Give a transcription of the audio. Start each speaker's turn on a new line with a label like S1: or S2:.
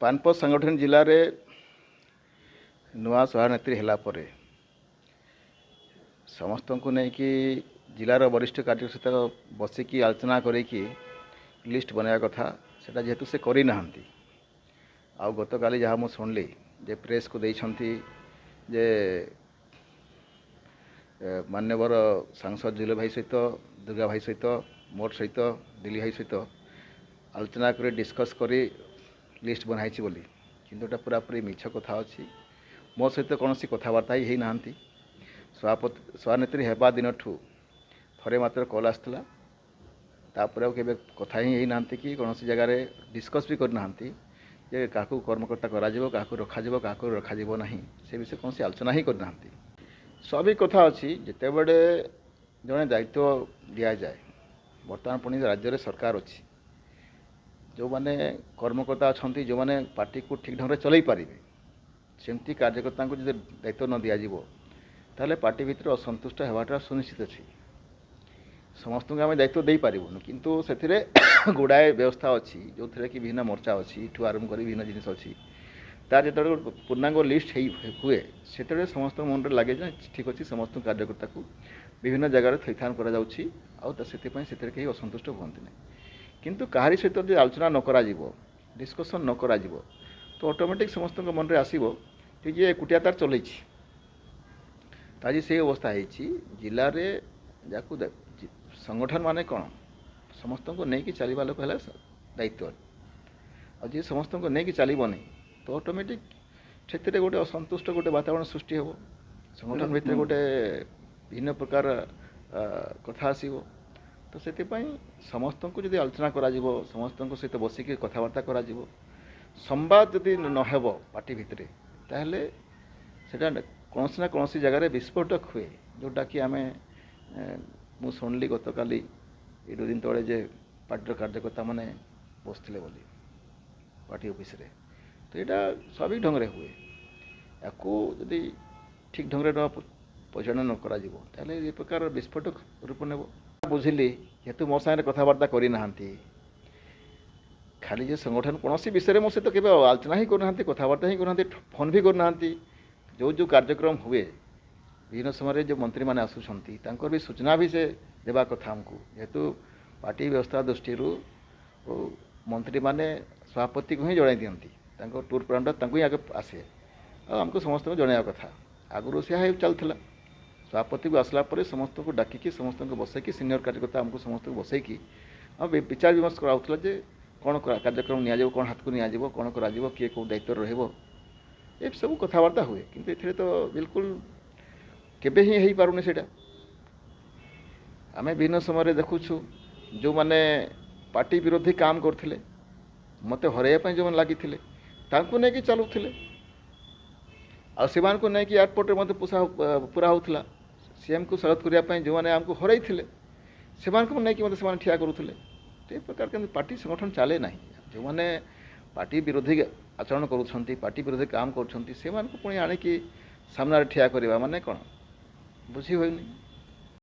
S1: पानपत संगठन जिले में नुआ सभानेत्री है समस्त को लेकिन जिलार वरिष्ठ कार्य सहित बसिकी आलोचना करी लिस्ट बनवा कथा से जेहेतु से करना आ गत काली जहाँ मुझे शुणिली जे प्रेस को देइछंती जे मान्यवर सांसद जुले भाई सहित दुर्गा भाई सहित मोर सहित दिल्ली भाई सहित आलोचना कर डिस्कस करी लिस्ट बनाई बोली किंतु पूरा पूरी मिछ कथा अच्छी मो सहित कौन कथबार्ता ही ना सभानेत्री हेबा दिन ठू थरे मात्र कॉल आसला तापर के कथा ही ना कि कौन जगार डिस्कस भी करना जे क्या कर्मकर्ता करा क्या रखा क्या रखा ना से विषय कौन आलोचना ही करना स्वाभाविक कथा अच्छी जिते बड़े जड़े दायित्व दि जाए बर्तमान पुणी राज्य में सरकार अच्छी जो माने कर्मकर्ता अच्छा जो माने पार्टी को ठीक ढंग से चलई पारे सेमती कार्यकर्ता को जो दायित्व न दिज्व ताले पार्टी भितर असंतुष्ट होवाटा सुनिश्चित अच्छी समस्त को आम दायित्व दे पारूँ किंतु से गुड़ाए व्यवस्था अच्छी जो थे कि विभिन्न मोर्चा अच्छी इठू आरंभ कर विभिन्न जिन अच्छी तार जो पूर्णांग लिस्ट हुए से समस्त मन में लगे ठीक अच्छे समस्त कार्यकर्ता को विभिन्न जगार थैथान कर कहीं असंतुष्ट हमें ना किंतु कहारी सहित जो आलोचना न करा डिस्कसन न करा तो ऑटोमेटिक समस्त मन में आसो कि ये एकुटिया तार चल आज से अवस्था जिले में जाकू संगठन माने कौन समस्त को लेकिन चलवा लोक है दायित्व आज समस्त को लेकिन चलनी तो ऑटोमेटिक से गोटे असंतुष्ट गोटे वातावरण सृष्टि हो संगठन भितर गोटे भिन्न प्रकार कथा आसो तो से समस्त को जब आलोचना करा समस्त सहित बसिक कथबार्ता करा संवाद जदि नहब पार्टी भितर ताहले सेटा कौन ना कौन जगार विस्फोटक हुए जोटा कि आम मु शुणिली गत काली ये 2 दिन तले जे पार्टी कार्यकर्ता मैंने बसते बोली पार्टी ऑफिस रे तो यहाँ स्वाभाविक ढंग से हुए या जदि ठीक ढंग से परिचालन न करा ये प्रकार विस्फोटक रूप ने बुझिली जेहेतु मो सागर कथबार्ता करना खाली जे संगठन कौन विषय मो सहित केवल आलोचना ही करना कथबार्ता ही करना फोन भी करना जो जो कार्यक्रम हुए विभिन्न समय जो मंत्री मैंने आसुँच भी सूचना भी से देवा कथा आमको जेहेतु पार्टी व्यवस्था दृष्टि मंत्री मैंने सभापति को ही जन दिखती टूर प्लान ही आगे आसे आमको समस्त को जनवा कथा आगुरी से चलता सभापति को आसला समस्त को डाकिकी समस्त को बसैकी सीनियर कार्यकर्ता आमको समस्त को बसैकी विचार विमर्श कराला जे कौन कार्यक्रम नि कौन हाथ को नि कौन कर किए कौ दायित्व रही ये सब कथबार्ता हुए किंतु ए तो बिल्कुल केबे ही पारुनी सेटा आम विभिन्न समय देखुँ जो माने पार्टी विरोधी काम करते मत हरैया जो मैंने लगी नहीं चलुले आसान को लेकिन एयरपोर्ट में मत पूरा होता सीएम को स्वागत करने जो मैंने आमको हरई से नहीं मत ठिया करुले तो ये प्रकार के पार्टी संगठन चले ना जो मैंने पार्टी विरोधी आचरण करुँच पार्टी विरोधी काम कर पुणी आणिकी सामने ठिया करवा माने कौन बुझी हुए नहीं।